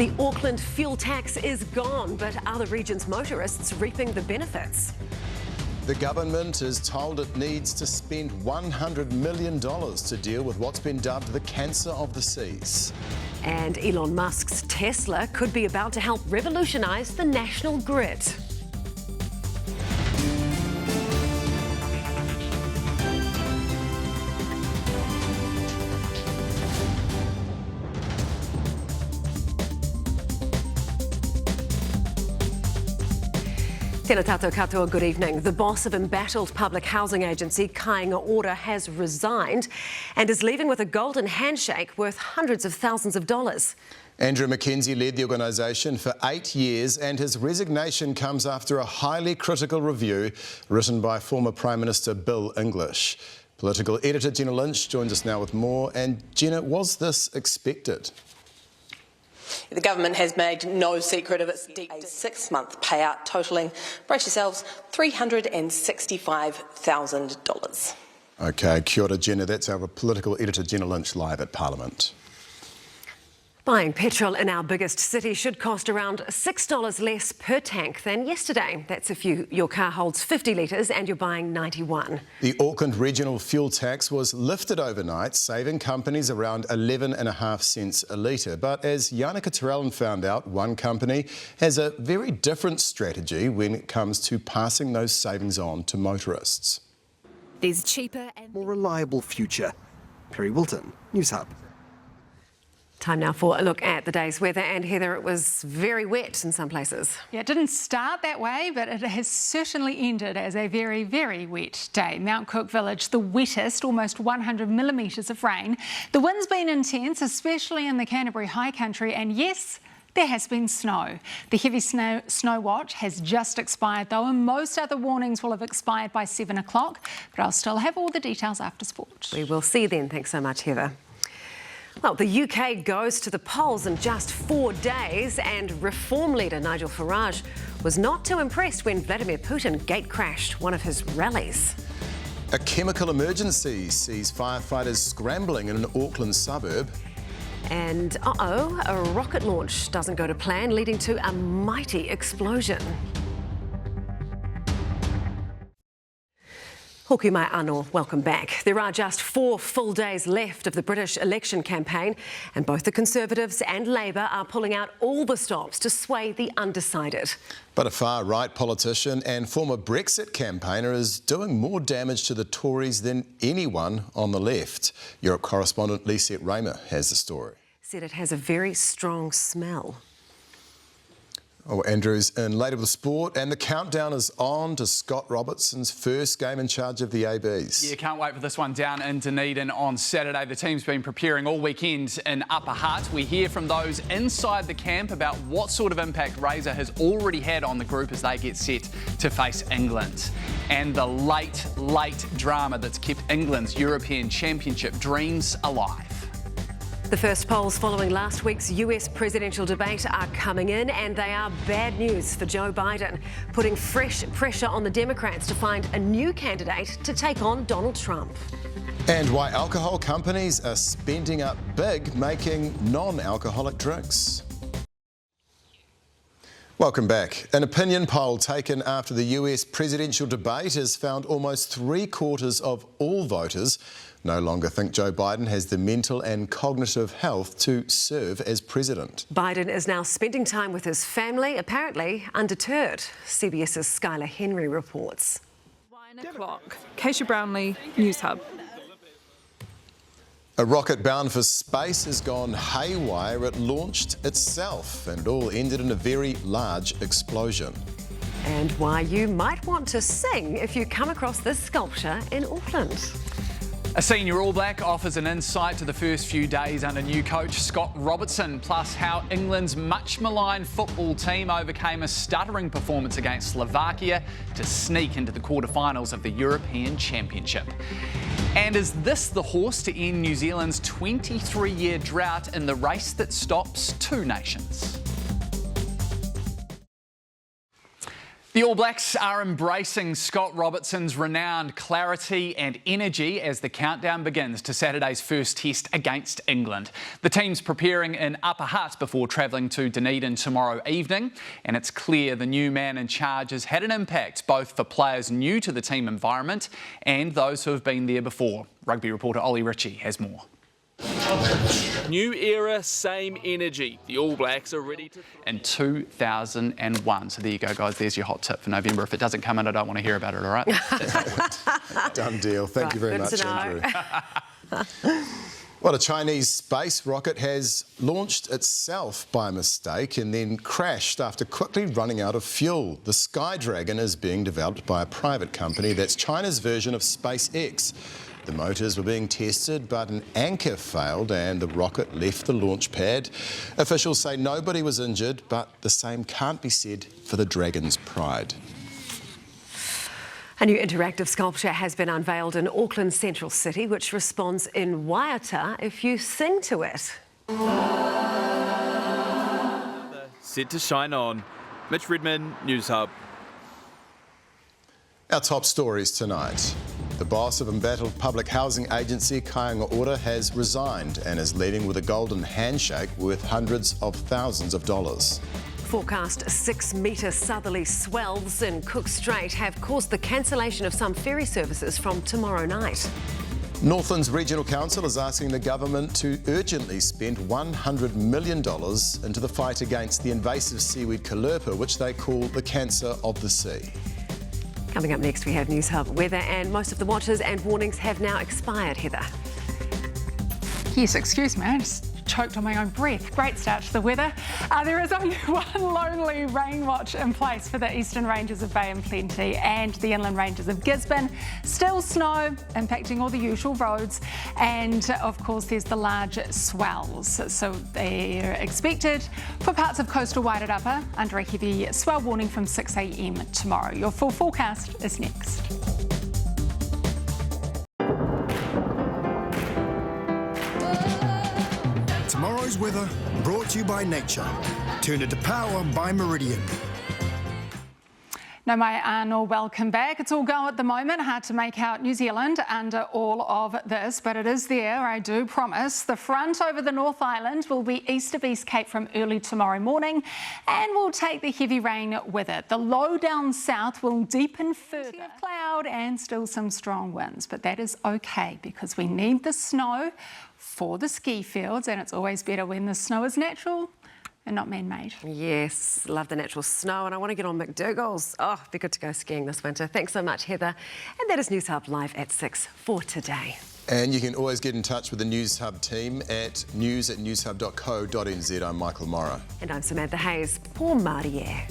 The Auckland fuel tax is gone, but are the region's motorists reaping the benefits? The government is told it needs to spend $100 million to deal with what's been dubbed the cancer of the seas. And Elon Musk's Tesla could be about to help revolutionise the national grid. Tēnā tātou katoa, good evening. The boss of embattled public housing agency Kāinga Ora has resigned and is leaving with a golden handshake worth hundreds of thousands of dollars. Andrew Mackenzie led the organisation for 8 years and his resignation comes after a highly critical review written by former Prime Minister Bill English. Political editor Jenna Lynch joins us now with more. And Jenna, was this expected? The government has made no secret of its deep 6-month payout totalling, brace yourselves, $365,000. OK, kia ora, Jenna. That's our political editor Jenna Lynch live at Parliament. Buying petrol in our biggest city should cost around $6 less per tank than yesterday. That's if your car holds 50 litres and you're buying 91. The Auckland regional fuel tax was lifted overnight, saving companies around 11.5 cents a litre. But as Jannika Terrellen found out, one company has a very different strategy when it comes to passing those savings on to motorists. There's cheaper and more reliable future. Perry Wilton, Newshub. Time now for a look at the day's weather. And Heather, it was very wet in some places. Yeah, it didn't start that way, but it has certainly ended as a very, very wet day. Mount Cook Village, the wettest, almost 100 millimetres of rain. The wind's been intense, especially in the Canterbury High Country, and yes, there has been snow. The heavy snow watch has just expired though, and most other warnings will have expired by 7 o'clock, but I'll still have all the details after sport. We will see you then. Thanks so much, Heather. Well, the UK goes to the polls in just 4 days, and Reform leader Nigel Farage was not too impressed when Vladimir Putin gate-crashed one of his rallies. A chemical emergency sees firefighters scrambling in an Auckland suburb. And a rocket launch doesn't go to plan, leading to a mighty explosion. Hoki mai anō, welcome back. There are just 4 full days left of the British election campaign, and both the Conservatives and Labour are pulling out all the stops to sway the undecided. But a far-right politician and former Brexit campaigner is doing more damage to the Tories than anyone on the left. Europe correspondent Lisette Raymer has the story. Said it has a very strong smell. Oh, Andrew's in later with sport, and the countdown is on to Scott Robertson's first game in charge of the ABs. Yeah, can't wait for this one down in Dunedin on Saturday. The team's been preparing all weekend in Upper Hutt. We hear from those inside the camp about what sort of impact Razor has already had on the group as they get set to face England. And the late drama that's kept England's European Championship dreams alive. The first polls following last week's US presidential debate are coming in, and they are bad news for Joe Biden, putting fresh pressure on the Democrats to find a new candidate to take on Donald Trump. And why alcohol companies are spending up big making non-alcoholic drinks. Welcome back. An opinion poll taken after the US presidential debate has found almost 3/4 of all voters no longer think Joe Biden has the mental and cognitive health to serve as president. Biden is now spending time with his family, apparently undeterred. CBS's Skylar Henry reports. 9 o'clock. Keisha Brownlee, Newshub. A rocket bound for space has gone haywire. It launched itself, and it all ended in a very large explosion. And why you might want to sing if you come across this sculpture in Auckland. A senior All Black offers an insight to the first few days under new coach Scott Robertson, plus how England's much maligned football team overcame a stuttering performance against Slovakia to sneak into the quarterfinals of the European Championship. And is this the horse to end New Zealand's 23-year drought in the race that stops 2 nations? The All Blacks are embracing Scott Robertson's renowned clarity and energy as the countdown begins to Saturday's first test against England. The team's preparing in Upper Hutt before travelling to Dunedin tomorrow evening, and it's clear the new man in charge has had an impact both for players new to the team environment and those who have been there before. Rugby reporter Ollie Ritchie has more. New era, same energy. The All Blacks are ready to... In 2001. So there you go, guys. There's your hot tip for November. If it doesn't come in, I don't want to hear about it, all right? Done deal. Thank you very much, Andrew. Well, a Chinese space rocket has launched itself by mistake and then crashed after quickly running out of fuel. The Sky Dragon is being developed by a private company that's China's version of SpaceX. The motors were being tested, but an anchor failed and the rocket left the launch pad. Officials say nobody was injured, but the same can't be said for the Dragon's pride. A new interactive sculpture has been unveiled in Auckland's central city, which responds in Waiata if you sing to it. Set to shine on. Mitch Redman, Newshub. Our top stories tonight. The boss of embattled public housing agency Kāinga Ora has resigned and is leaving with a golden handshake worth hundreds of thousands of dollars. Forecast 6-metre southerly swells in Cook Strait have caused the cancellation of some ferry services from tomorrow night. Northland's Regional Council is asking the government to urgently spend $100 million into the fight against the invasive seaweed callirpa, which they call the cancer of the sea. Coming up next, we have Newshub weather, and most of the watches and warnings have now expired, Heather. Yes, excuse me, I just choked on my own breath. Great start to the weather. There is only one lonely rain watch in place for the eastern ranges of Bay and Plenty and the inland ranges of Gisborne. Still snow impacting all the usual roads, and of course there's the large swells. So they're expected for parts of coastal Wairarapa under a heavy swell warning from 6 a.m. tomorrow. Your full forecast is next. Tomorrow's weather brought to you by nature. Turn it to power by Meridian. No, my Arnold, welcome back. It's all go at the moment. Hard to make out New Zealand under all of this, but it is there, I do promise. The front over the North Island will be east of East Cape from early tomorrow morning and will take the heavy rain with it. The low down south will deepen further. Cloud and still some strong winds, but that is okay because we need the snow for the ski fields, and it's always better when the snow is natural and not man-made. Yes, love the natural snow, and I want to get on McDougall's. Oh, be good to go skiing this winter. Thanks so much, Heather. And that is Newshub Live at 6 for today. And you can always get in touch with the Newshub team at news@newshub.co.nz. I'm Michael Morrah. And I'm Samantha Hayes. Poor Marier.